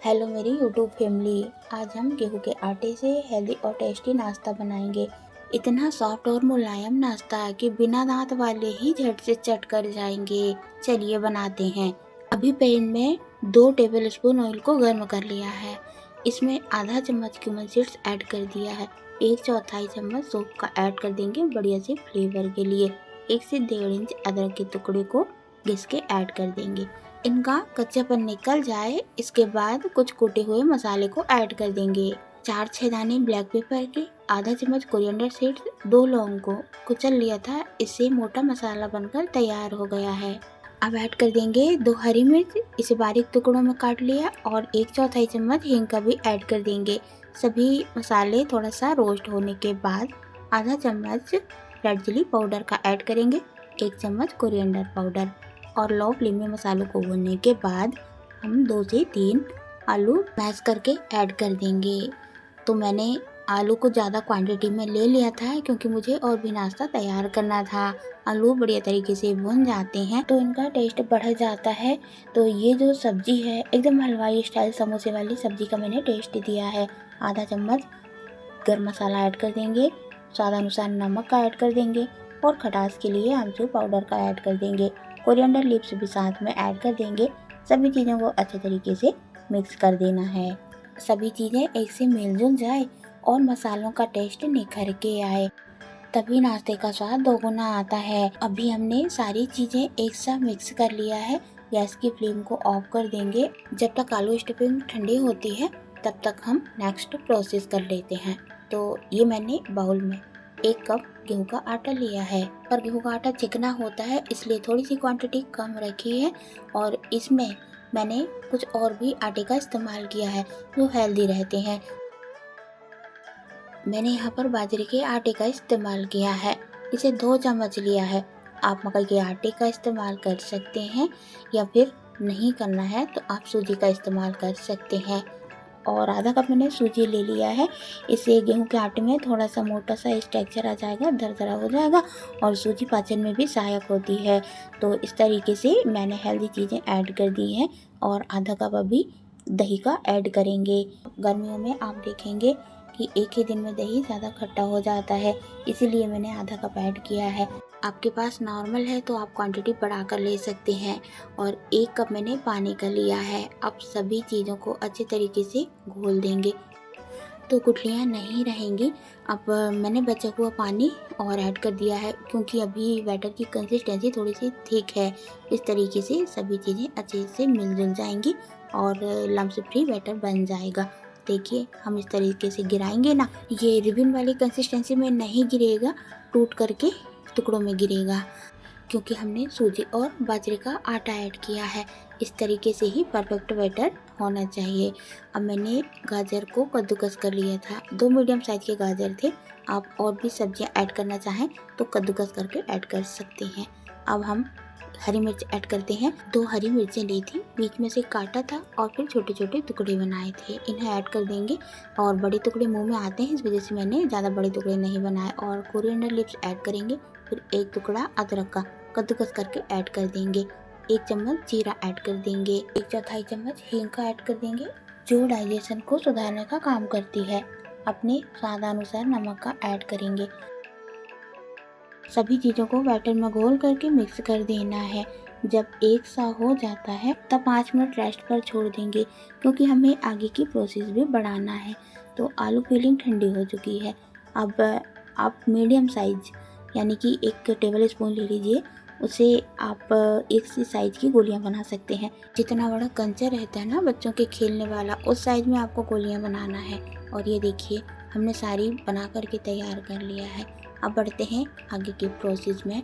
Hello मेरी YouTube family. आज हम गेहूं के आटे से हेल्दी और टेस्टी नाश्ता बनाएंगे। इतना सॉफ्ट और मुलायम नाश्ता कि बिना दांत वाले ही झट से चट कर जाएंगे। चलिए बनाते हैं। अभी पैन में 2 टेबलस्पून ऑयल को गर्म कर लिया है। इसमें आधा चम्मच क्यूमन सीड्स ऐड कर दिया है। 1/4 चम्मच सौंफ का ऐड कर देंगे बढ़िया से फ्लेवर के लिए। 1 से 1.5 इंच अदरक के टुकड़े को घिस के ऐड कर देंगे। इनका कच्चापन निकल जाए इसके बाद कुछ कूटे हुए मसाले को ऐड कर देंगे। 4-6 दाने ब्लैक पेपर के, आधा चम्मच कोरिएंडर सीड्स, 2 लौंग को कुचल लिया था। इससे मोटा मसाला बनकर तैयार हो गया है। अब ऐड कर देंगे 2 हरी मिर्च, इसे बारीक टुकड़ों में काट लिया, और 1/4 चम्मच हींग का भी ऐड कर देंगे। सभी मसाले थोड़ा सा रोस्ट होने के बाद आधा चम्मच रेड चिली पाउडर का ऐड करेंगे, 1 चम्मच कोरिएंडर पाउडर, और लो फ्लेम में मसालों को भूनने के बाद हम 2 से 3 आलू मैश करके ऐड कर देंगे। तो मैंने आलू को ज़्यादा क्वांटिटी में ले लिया था क्योंकि मुझे और भी नाश्ता तैयार करना था। आलू बढ़िया तरीके से भुन जाते हैं तो इनका टेस्ट बढ़ जाता है। तो ये जो सब्जी है एकदम हलवाई स्टाइल समोसे वाली सब्जी का मैंने टेस्ट दिया है। आधा चम्मच गरम मसाला ऐड कर देंगे, स्वाद अनुसार नमक का ऐड कर देंगे, और खटास के लिए आमचूर पाउडर का ऐड कर देंगे। कोरिएंडर लीव्स भी साथ में ऐड कर देंगे। सभी चीज़ों को अच्छे तरीके से मिक्स कर देना है। सभी चीज़ें एक से मिलजुल जाए और मसालों का टेस्ट निखर के आए, तभी नाश्ते का स्वाद दोगुना आता है। अभी हमने सारी चीज़ें एक साथ मिक्स कर लिया है। गैस की फ्लेम को ऑफ कर देंगे। जब तक आलू स्टफिंग ठंडी होती है तब तक हम नेक्स्ट प्रोसेस कर लेते हैं। तो ये मैंने बाउल में 1 कप गेहूं का आटा लिया है, पर गेहूं का आटा चिकना होता है इसलिए थोड़ी सी क्वांटिटी कम रखी है, और इसमें मैंने कुछ और भी आटे का इस्तेमाल किया है जो हेल्दी रहते हैं। मैंने यहाँ पर बाजरे के आटे का इस्तेमाल किया है, इसे 2 चम्मच लिया है। आप मकई के आटे का इस्तेमाल कर सकते हैं, या फिर नहीं करना है तो आप सूजी का इस्तेमाल कर सकते हैं। और आधा कप मैंने सूजी ले लिया है। इससे गेहूं के आटे में थोड़ा सा मोटा सा स्ट्रक्चर आ जाएगा, दरदरा हो जाएगा, और सूजी पाचन में भी सहायक होती है। तो इस तरीके से मैंने हेल्दी चीज़ें ऐड कर दी हैं, और आधा कप अभी दही का ऐड करेंगे। गर्मियों में आप देखेंगे कि एक ही दिन में दही ज़्यादा खट्टा हो जाता है, इसीलिए मैंने आधा कप ऐड किया है। आपके पास नॉर्मल है तो आप क्वांटिटी बढ़ाकर ले सकते हैं। और 1 कप मैंने पानी का लिया है। अब सभी चीज़ों को अच्छे तरीके से घोल देंगे तो गुठलियाँ नहीं रहेंगी। अब मैंने बचा हुआ पानी और ऐड कर दिया है क्योंकि अभी बैटर की कंसिस्टेंसी थोड़ी सी थिक है। इस तरीके से सभी चीज़ें अच्छे से मिलजुल जाएंगी और लम्स फ्री बैटर बन जाएगा। देखिए, हम इस तरीके से गिराएंगे ना, ये रिबन वाली कंसिस्टेंसी में नहीं गिरेगा, टूट करके टुकड़ों में गिरेगा, क्योंकि हमने सूजी और बाजरे का आटा ऐड किया है। इस तरीके से ही परफेक्ट बैटर होना चाहिए। अब मैंने गाजर को कद्दूकस कर लिया था। 2 मीडियम साइज के गाजर थे। आप और भी सब्जियां ऐड करना चाहें तो कद्दूकस करके ऐड कर सकते हैं। अब हम हरी मिर्च ऐड करते हैं। 2 हरी मिर्चें ली थी, बीच में से काटा था और फिर छोटे छोटे टुकड़े बनाए थे, इन्हें ऐड कर देंगे। और बड़े टुकड़े मुंह में आते हैं, इस वजह से मैंने ज़्यादा बड़े टुकड़े नहीं बनाए। और कोरिएंडर लीव्स ऐड करेंगे, फिर 1 टुकड़ा अदरक का कद्दूकस करके ऐड कर देंगे। 1 चम्मच जीरा ऐड कर देंगे। 1/4 चम्मच हींग का ऐड कर देंगे, जो डाइजेशन को सुधारने का काम करती है। अपने स्वादानुसार नमक का ऐड करेंगे। सभी चीज़ों को बैटर में घोल करके मिक्स कर देना है। जब एक सा हो जाता है तब 5 मिनट रेस्ट पर छोड़ देंगे, क्योंकि हमें आगे की प्रोसेस भी बढ़ाना है। तो आलू फिलिंग ठंडी हो चुकी है। अब आप मीडियम साइज यानी कि 1 टेबल स्पून ले लीजिए, उसे आप 1 सी साइज की गोलियां बना सकते हैं। जितना बड़ा कंचा रहता है ना बच्चों के खेलने वाला, उस साइज में आपको गोलियां बनाना है। और ये देखिए, हमने सारी बना करके तैयार कर लिया है। अब बढ़ते हैं आगे के प्रोसेस में।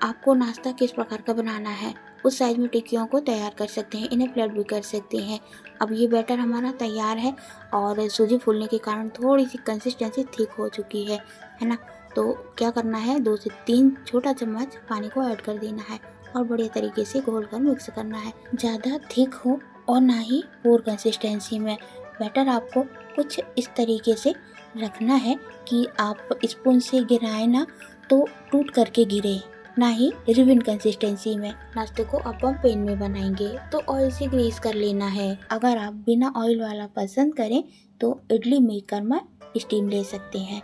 आपको नाश्ता किस प्रकार का बनाना है उस साइज में टिक्कियों को तैयार कर सकते हैं, इन्हें फ्लैट भी कर सकते हैं। अब ये बैटर हमारा तैयार है, और सूजी फूलने के कारण थोड़ी सी कंसिस्टेंसी थिक हो चुकी है ना। तो क्या करना है, 2 से 3 छोटा चम्मच पानी को ऐड कर देना है और बढ़िया तरीके से घोल कर मिक्स करना है। ज़्यादा थिक हो और ना ही पूर कंसिस्टेंसी में। बैटर आपको कुछ इस तरीके से रखना है कि आप स्पून से गिराएं ना तो टूट करके गिरे। ना ही रिबन कंसिस्टेंसी में। नाश्ते को अब हम पैन में बनाएंगे तो ऑयल से ग्रीस कर लेना है। अगर आप बिना ऑयल वाला पसंद करें तो इडली मेकर में स्टीम ले सकते हैं।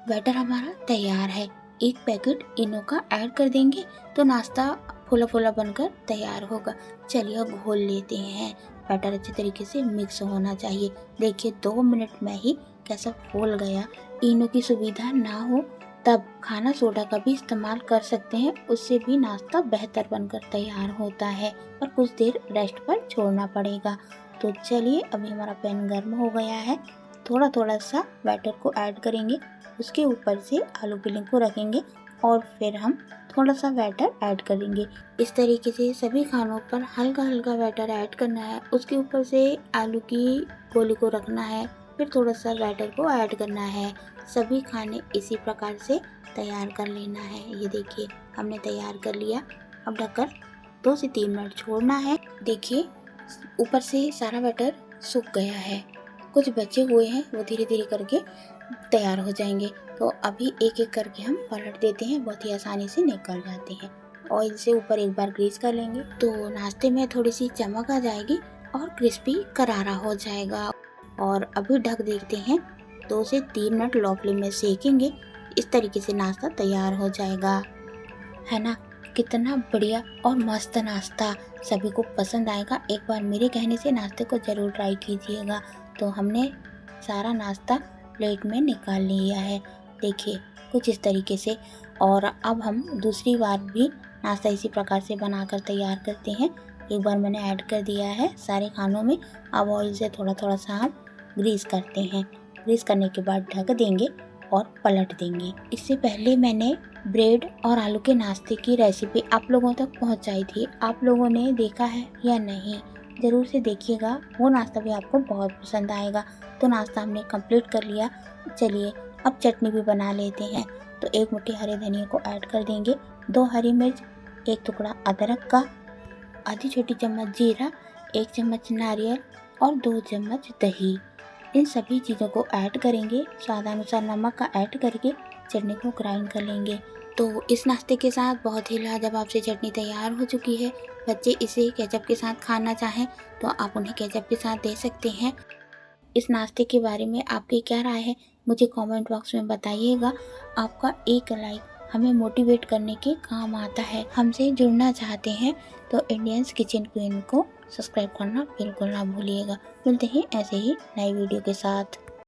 बैटर हमारा तैयार है। एक पैकेट इनो का ऐड कर देंगे तो नाश्ता फुला फुला बनकर तैयार होगा। चलिए अब घोल लेते हैं। बैटर अच्छे तरीके से मिक्स होना चाहिए। देखिए 2 मिनट में ही कैसा फूल गया। इनो की सुविधा ना हो तब खाना सोडा का भी इस्तेमाल कर सकते हैं, उससे भी नाश्ता बेहतर बनकर तैयार होता है, पर कुछ देर रेस्ट पर छोड़ना पड़ेगा। तो चलिए अभी हमारा पैन गर्म हो गया है। थोड़ा थोड़ा सा बैटर को ऐड करेंगे, उसके ऊपर से आलू फिलिंग को रखेंगे और फिर हम थोड़ा सा बैटर ऐड करेंगे। इस तरीके से सभी खानों पर हल्का हल्का बैटर ऐड करना है। उसके ऊपर से आलू की गोली को रखना है, फिर थोड़ा सा बैटर को ऐड करना है। सभी खाने इसी प्रकार से तैयार कर लेना है। ये देखिए हमने तैयार कर लिया। अब ढककर 2 से 3 मिनट छोड़ना है। देखिए ऊपर से सारा बैटर सूख गया है, कुछ बचे हुए हैं वो धीरे धीरे करके तैयार हो जाएंगे। तो अभी एक एक करके हम पलट देते हैं, बहुत ही आसानी से निकल जाते हैं। ऑयल से ऊपर एक बार ग्रीस कर लेंगे तो नाश्ते में थोड़ी सी चमक आ जाएगी और क्रिस्पी करारा हो जाएगा। और अभी ढक देते हैं, 2 से 3 मिनट लो फ्लेम में सेकेंगे। इस तरीके से नाश्ता तैयार हो जाएगा। है ना, कितना बढ़िया और मस्त नाश्ता, सभी को पसंद आएगा। एक बार मेरे कहने से नाश्ते को ज़रूर ट्राई कीजिएगा। तो हमने सारा नाश्ता प्लेट में निकाल लिया है, देखिए कुछ इस तरीके से। और अब हम दूसरी बार भी नाश्ता इसी प्रकार से बनाकर तैयार करते हैं। एक बार मैंने ऐड कर दिया है सारे खानों में। अब ऑयल से थोड़ा थोड़ा सा हम ग्रीस करते हैं। ग्रीस करने के बाद ढक देंगे और पलट देंगे। इससे पहले मैंने ब्रेड और आलू के नाश्ते की रेसिपी आप लोगों तक पहुंचाई थी। आप लोगों ने देखा है या नहीं, ज़रूर से देखिएगा, वो नाश्ता भी आपको बहुत पसंद आएगा। तो नाश्ता हमने कंप्लीट कर लिया। चलिए अब चटनी भी बना लेते हैं। तो 1 मुट्ठी हरे धनिया को ऐड कर देंगे, 2 हरी मिर्च, 1 टुकड़ा अदरक का, आधी छोटी चम्मच जीरा, 1 चम्मच नारियल और 2 चम्मच दही। इन सभी चीज़ों को ऐड करेंगे, स्वादानुसार नमक का ऐड करके चटनी को ग्राइंड कर लेंगे। तो इस नाश्ते के साथ बहुत ही लाजवाब से चटनी तैयार हो चुकी है। बच्चे इसे केचप के साथ खाना चाहें तो आप उन्हें केचप के साथ दे सकते हैं। इस नाश्ते के बारे में आपकी क्या राय है, मुझे कमेंट बॉक्स में बताइएगा। आपका एक लाइक हमें मोटिवेट करने के काम आता है। हमसे जुड़ना चाहते हैं तो इंडियंस किचन क्वीन को सब्सक्राइब करना बिल्कुल ना भूलिएगा। मिलते हैं ऐसे ही नई वीडियो के साथ।